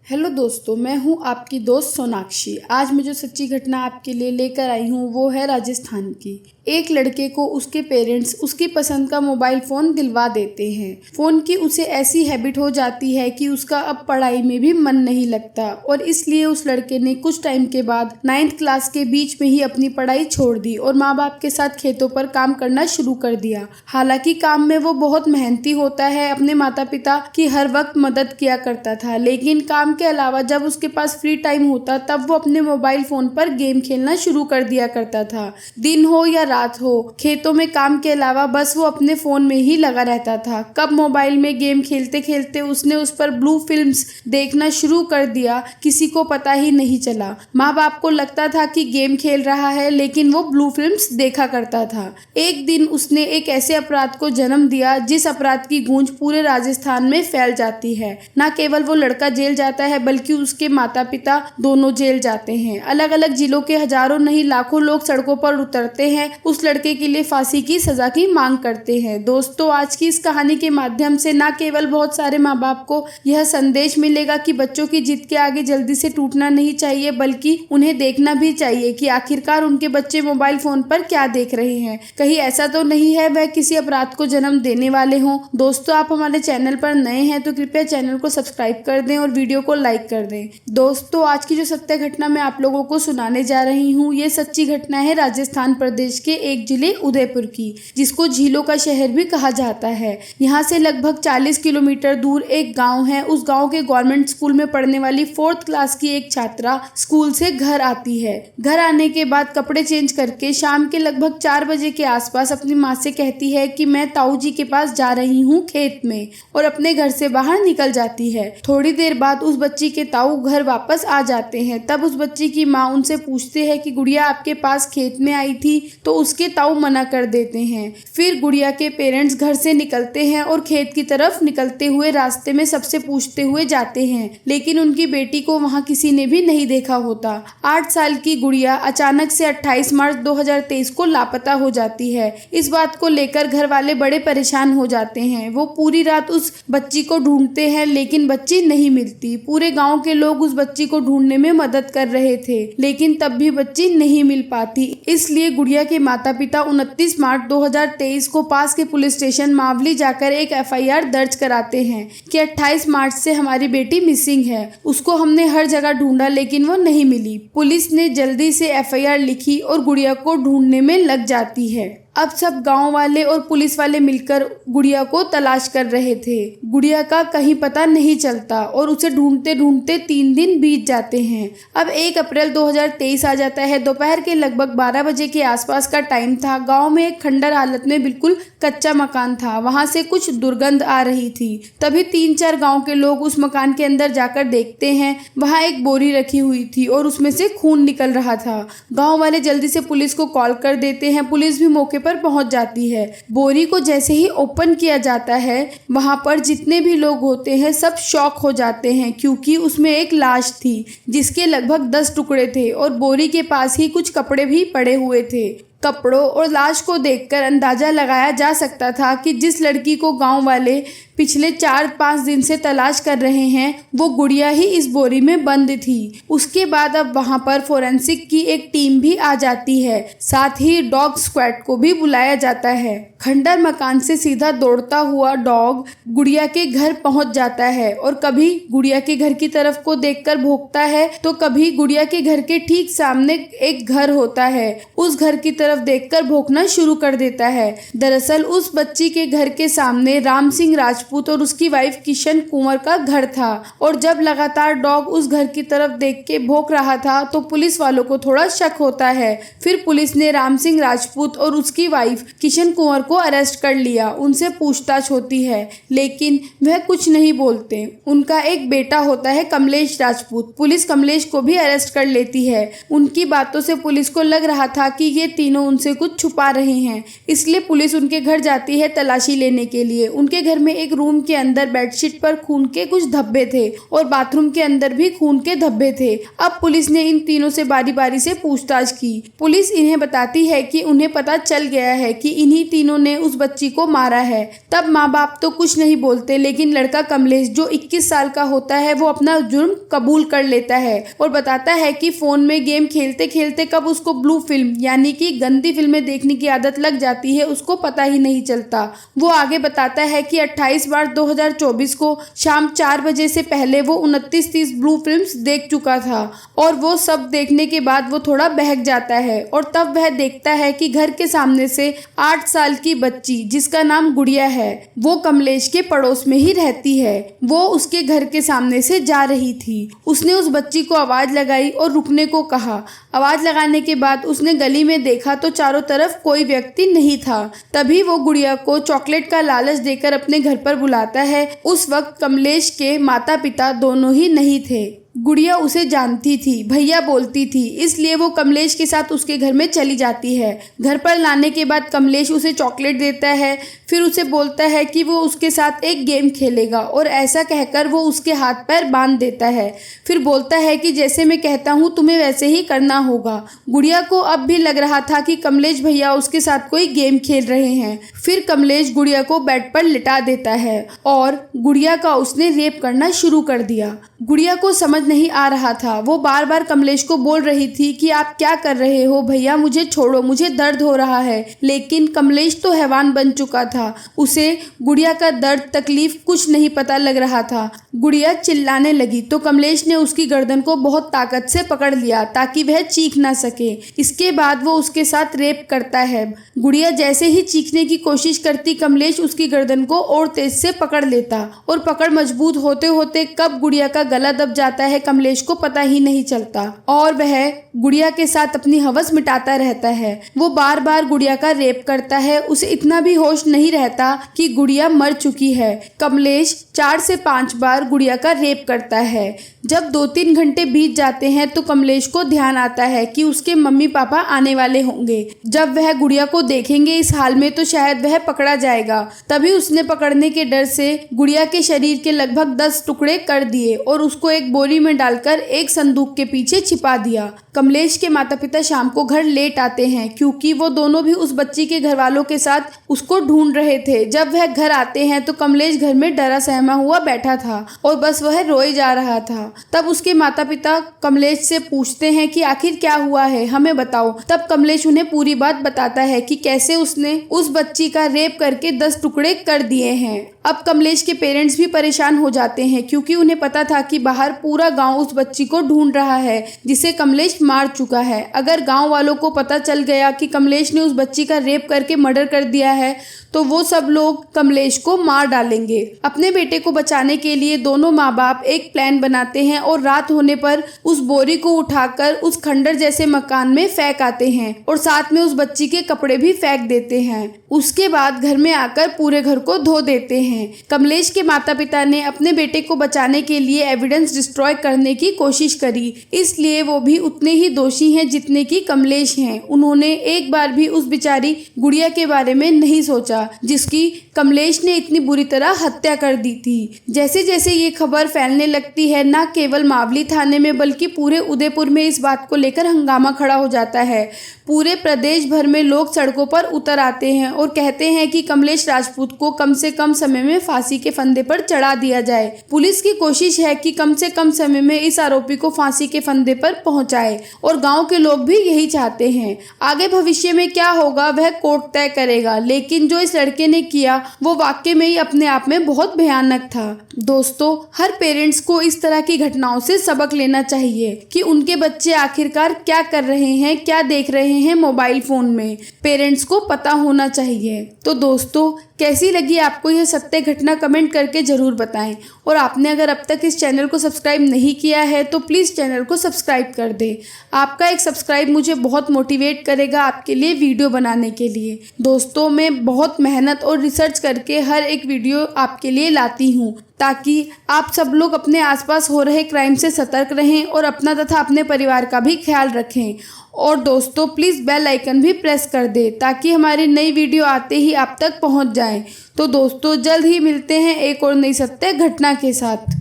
Hello दोस्तों, मैं हूं आपकी दोस्त सोनाक्षी। आज मैं जो सच्ची घटना आपके लिए लेकर आई हूं वो है राजस्थान की। एक लड़के को उसके पेरेंट्स उसकी पसंद का मोबाइल फ़ोन दिलवा देते हैं। फ़ोन की उसे ऐसी हैबिट हो जाती है कि उसका अब पढ़ाई में भी मन नहीं लगता और इसलिए उस लड़के ने कुछ टाइम के बाद 9th क्लास के बीच में ही अपनी पढ़ाई छोड़ दी और माँ बाप के साथ खेतों पर काम करना शुरू कर दिया। हालांकि काम में वो बहुत मेहनती होता है, अपने माता पिता की हर वक्त मदद किया करता था, लेकिन काम के अलावा जब उसके पास फ्री टाइम होता तब वो अपने मोबाइल फोन पर गेम खेलना शुरू कर दिया करता था। दिन हो या रात हो, खेतों में काम के अलावा बस वो अपने फोन में ही लगा रहता था। कब मोबाइल में गेम खेलते खेलते उसने उस पर ब्लू फिल्म्स देखना शुरू कर दिया, किसी को पता ही नहीं चला। माँ बाप को लगता था कि गेम खेल रहा है, लेकिन वो ब्लू फिल्म्स देखा करता था। एक दिन उसने एक ऐसे अपराध को जन्म दिया जिस अपराध की गूंज पूरे राजस्थान में फैल जाती है। न केवल वो लड़का जेल जाता है बल्कि उसके माता पिता दोनों जेल जाते हैं। अलग अलग जिलों के हजारों नहीं लाखों लोग सड़कों पर उतरते हैं, उस लड़के के लिए फांसी की सजा की मांग करते हैं। दोस्तों, आज की इस कहानी के माध्यम से न केवल बहुत सारे माँ बाप को यह संदेश मिलेगा कि बच्चों की जिद के आगे जल्दी से टूटना नहीं चाहिए, बल्कि उन्हें देखना भी चाहिए कि आखिरकार उनके बच्चे मोबाइल फोन पर क्या देख रहे हैं। कहीं ऐसा तो नहीं है वह किसी अपराध को जन्म देने वाले हों। दोस्तों, आप हमारे चैनल पर नए हैं तो कृपया चैनल को सब्सक्राइब कर दें और वीडियो को लाइक कर दें। दोस्तों, आज की जो सत्य घटना मैं आप लोगों को सुनाने जा रही हूँ, ये सच्ची घटना है राजस्थान प्रदेश के एक जिले उदयपुर की, जिसको झीलों का शहर भी कहा जाता है। यहाँ से लगभग 40 किलोमीटर दूर एक गांव है। उस गांव के गवर्नमेंट स्कूल में पढ़ने वाली 4th क्लास की एक छात्रा स्कूल से घर आती है। घर आने के बाद कपड़े चेंज करके शाम के लगभग 4 बजे के आसपास अपनी माँ से कहती है कि मैं ताऊ जी के पास जा रही हूँ खेत में, और अपने घर से बाहर निकल जाती है। थोड़ी देर बाद उस बच्ची के ताऊ घर वापस आ जाते हैं। तब उस बच्ची की माँ उनसे पूछते हैं कि गुड़िया आपके पास खेत में आई थी, तो उसके ताऊ मना कर देते हैं। फिर गुड़िया के पेरेंट्स घर से निकलते हैं और खेत की तरफ निकलते हुए रास्ते में सबसे पूछते हुए जाते हैं, लेकिन उनकी बेटी को वहाँ किसी ने भी नहीं देखा होता। 8 साल की गुड़िया अचानक से 28 मार्च 2023 को लापता हो जाती है। इस बात को लेकर घर वाले बड़े परेशान हो जाते हैं। वो पूरी रात उस बच्ची को ढूंढते हैं, लेकिन बच्ची नहीं मिलती। पूरे गांव के लोग उस बच्ची को ढूंढने में मदद कर रहे थे, लेकिन तब भी बच्ची नहीं मिल पाती। इसलिए गुड़िया के माता पिता 29 मार्च 2023 को पास के पुलिस स्टेशन मावली जाकर एक FIR दर्ज कराते हैं कि 28 मार्च से हमारी बेटी मिसिंग है। उसको हमने हर जगह ढूंढा लेकिन वो नहीं मिली। पुलिस ने जल्दी से FIR लिखी और गुड़िया को ढूंढने में लग जाती है। अब सब गांव वाले और पुलिस वाले मिलकर गुड़िया को तलाश कर रहे थे। गुड़िया का कहीं पता नहीं चलता और उसे ढूंढते ढूंढते 3 दिन बीत जाते हैं। अब 1 अप्रैल 2023 आ जाता है। दोपहर के लगभग 12 बजे के आसपास का टाइम था। गांव में एक खंडर हालत में बिल्कुल कच्चा मकान था। वहां से कुछ दुर्गंध आ रही थी। तभी 3-4 गाँव के लोग उस मकान के अंदर जाकर देखते हैं। वहाँ एक बोरी रखी हुई थी और उसमें से खून निकल रहा था। गाँव वाले जल्दी से पुलिस को कॉल कर देते हैं। पुलिस भी मौके पर पहुंच जाती है। बोरी को जैसे ही ओपन किया जाता है, वहां पर जितने भी लोग होते हैं सब शॉक हो जाते हैं, क्योंकि उसमें एक लाश थी जिसके लगभग 10 टुकड़े थे और बोरी के पास ही कुछ कपड़े भी पड़े हुए थे। कपड़ों और लाश को देखकर अंदाजा लगाया जा सकता था कि जिस लड़की को गांव वाले पिछले 4-5 दिन से तलाश कर रहे हैं, वो गुड़िया ही इस बोरी में बंद थी। उसके बाद अब वहां पर फोरेंसिक की एक टीम भी आ जाती है, साथ ही डॉग स्क्वाड को भी बुलाया जाता है। खंडर मकान से सीधा दौड़ता हुआ डॉग गुड़िया के घर पहुंच जाता है और कभी गुड़िया के घर की तरफ को देखकर भौंकता है, तो कभी गुड़िया के घर के ठीक सामने एक घर होता है, उस घर की तरफ देखकर भौंकना शुरू कर देता है। दरअसल उस बच्ची के घर के सामने राम सिंह राजपूत और उसकी वाइफ किशन कुंवर का घर था, और जब लगातार डॉग उस घर की तरफ देख के भौंक रहा था तो पुलिस वालों को थोड़ा शक होता है। फिर पुलिस ने राम सिंह राजपूत और उसकी वाइफ किशन कुंवर को अरेस्ट कर लिया। उनसे पूछताछ होती है, लेकिन वह कुछ नहीं बोलते। उनका एक बेटा होता है कमलेश राजपूत। पुलिस कमलेश को भी अरेस्ट कर लेती है। उनकी बातों से पुलिस को लग रहा था कि ये तीनों तीनों उनसे कुछ छुपा रहे हैं, इसलिए पुलिस उनके घर जाती है तलाशी लेने के लिए। उनके घर में एक रूम के अंदर बेडशीट पर खून के कुछ धब्बे थे और बाथरूम के अंदर भी खून के धब्बे थे। अब पुलिस ने इन तीनों से बारी बारी से पूछताछ की। पुलिस इन्हें बताती है कि उन्हें पता चल गया है कि इन्हीं तीनों ने उस बच्ची को मारा है। तब माँ बाप तो कुछ नहीं बोलते, लेकिन लड़का कमलेश जो 21 साल का होता है वो अपना जुर्म कबूल कर लेता है और बताता है कि फोन में गेम खेलते खेलते कब उसको ब्लू फिल्म यानी कि गंदी फिल्में देखने की आदत लग जाती है उसको पता ही नहीं चलता। वो आगे बताता है कि 28 मार्च 2024 को शाम 4 बजे से पहले वो 29-30 ब्लू फिल्म्स देख चुका था और वो सब देखने के बाद वो थोड़ा बहक जाता है और तब वह देखता है कि घर के सामने से 8 साल की बच्ची जिसका नाम गुड़िया है वो कमलेश के पड़ोस में ही रहती है। वो उसके घर के सामने से जा रही थी। उसने उस बच्ची को आवाज लगाई और रुकने को कहा। आवाज लगाने के बाद उसने गली में देखा तो चारों तरफ कोई व्यक्ति नहीं था। तभी वो गुड़िया को चॉकलेट का लालच देकर अपने घर पर बुलाता है। उस वक्त कमलेश के माता पिता दोनों ही नहीं थे। गुड़िया उसे जानती थी, भैया बोलती थी, इसलिए वो कमलेश के साथ उसके घर में चली जाती है। घर पर लाने के बाद कमलेश उसे चॉकलेट देता है, फिर उसे बोलता है कि वो उसके साथ एक गेम खेलेगा और ऐसा कहकर वो उसके हाथ पैर बांध देता है। फिर बोलता है कि जैसे मैं कहता हूँ तुम्हें वैसे ही करना होगा। गुड़िया को अब भी लग रहा था कि कमलेश भैया उसके साथ कोई गेम खेल रहे हैं। फिर कमलेश गुड़िया को बेड पर लिटा देता है और गुड़िया का उसने रेप करना शुरू कर दिया। गुड़िया को समझ नहीं आ रहा था। वो बार बार कमलेश को बोल रही थी कि आप क्या कर रहे हो भैया, मुझे छोड़ो, मुझे दर्द हो रहा है। लेकिन कमलेश तो हैवान बन चुका था। उसे गुड़िया का दर्द तकलीफ कुछ नहीं पता लग रहा था। गुड़िया चिल्लाने लगी तो कमलेश ने उसकी गर्दन को बहुत ताकत से पकड़ लिया ताकि वह चीख ना सके। इसके बाद वो उसके साथ रेप करता है। गुड़िया जैसे ही चीखने की कोशिश करती कमलेश उसकी गर्दन को और तेज से पकड़ लेता और पकड़ मजबूत होते होते कब गुड़िया का गला दब जाता है कमलेश को पता ही नहीं चलता और वह गुड़िया के साथ अपनी हवस मिटाता रहता है। वो बार बार गुड़िया का रेप करता है। उसे इतना भी होश नहीं रहता कि गुड़िया मर चुकी है। कमलेश 4 से 5 बार गुड़िया का रेप करता है। जब 2-3 घंटे बीत जाते हैं तो कमलेश को ध्यान आता है कि उसके मम्मी पापा आने वाले होंगे। जब वह गुड़िया को देखेंगे इस हाल में तो शायद वह पकड़ा जाएगा। तभी उसने पकड़ने के डर से गुड़िया के शरीर के लगभग 10 टुकड़े कर दिए और उसको एक बोरी में डालकर एक संदूक के पीछे छिपा दिया। कमलेश के माता पिता शाम को घर लेट आते हैं क्योंकि वो दोनों भी उस बच्ची के घर वालों के साथ उसको ढूंढ रहे थे। जब वह घर आते हैं तो कमलेश घर में डरा सहमा हुआ बैठा था और बस वह रोए जा रहा था। तब उसके माता पिता कमलेश से पूछते हैं कि आखिर क्या हुआ है, हमें बताओ। तब कमलेश उन्हें पूरी बात बताता है कि कैसे उसने उस बच्ची का रेप करके 10 टुकड़े कर दिए हैं। अब कमलेश के पेरेंट्स भी परेशान हो जाते हैं क्योंकि उन्हें पता था कि बाहर पूरा गांव उस बच्ची को ढूंढ रहा है जिसे कमलेश मार चुका है। अगर गांव वालों को पता चल गया कि कमलेश ने उस बच्ची का रेप करके मर्डर कर दिया है तो वो सब लोग कमलेश को मार डालेंगे। अपने बेटे को बचाने के लिए दोनों माँ बाप एक प्लान बनाते हैं और रात होने पर उस बोरी को उठाकर उस खंडर जैसे मकान में फेंक आते हैं और साथ में उस बच्ची के कपड़े भी फेंक देते हैं। उसके बाद घर में आकर पूरे घर को धो देते हैं। कमलेश के माता पिता ने अपने बेटे को बचाने के लिए एविडेंस डिस्ट्रॉय करने की कोशिश करी, इसलिए वो भी उतने ही दोषी हैं जितने कि कमलेश हैं। उन्होंने एक बार भी उस बेचारी गुड़िया के बारे में नहीं सोचा जिसकी कमलेश ने इतनी बुरी तरह हत्या कर दी थी। जैसे जैसे ये खबर फैलने लगती है न केवल मावली थाने में बल्कि पूरे उदयपुर में इस बात को लेकर हंगामा खड़ा हो जाता है। पूरे प्रदेश भर में लोग सड़कों पर उतर आते हैं और कहते हैं कि कमलेश राजपूत को कम से कम समय में फांसी के फंदे पर चढ़ा दिया जाए। पुलिस की कोशिश है कि कम से कम समय में इस आरोपी को फांसी के फंदे पर पहुंचाए और गांव के लोग भी यही चाहते हैं। आगे भविष्य में क्या होगा वह कोर्ट तय करेगा, लेकिन जो इस लड़के ने किया वो वाकई में ही अपने आप में बहुत भयानक था। दोस्तों, हर पेरेंट्स को इस तरह की घटनाओं से सबक लेना चाहिए कि उनके बच्चे आखिरकार क्या कर रहे हैं, क्या देख रहे हैं मोबाइल फोन में। पेरेंट्स को पता होना चाहिए। तो दोस्तों, कैसी लगी आपको यह सत्य घटना कमेंट करके जरूर बताएं और आपने अगर अब तक इस चैनल को सब्सक्राइब नहीं किया है तो प्लीज़ चैनल को सब्सक्राइब कर दें। आपका एक सब्सक्राइब मुझे बहुत मोटिवेट करेगा आपके लिए वीडियो बनाने के लिए। दोस्तों, मैं बहुत बहुत मेहनत और रिसर्च करके हर एक वीडियो आपके लिए लाती हूँ, ताकि आप सब लोग अपने आसपास हो रहे क्राइम से सतर्क रहें और अपना तथा अपने परिवार का भी ख्याल रखें। और दोस्तों, प्लीज़ बेल आइकन भी प्रेस कर दें ताकि हमारी नई वीडियो आते ही आप तक पहुंच जाए। तो दोस्तों, जल्द ही मिलते हैं एक और नई सत्य घटना के साथ।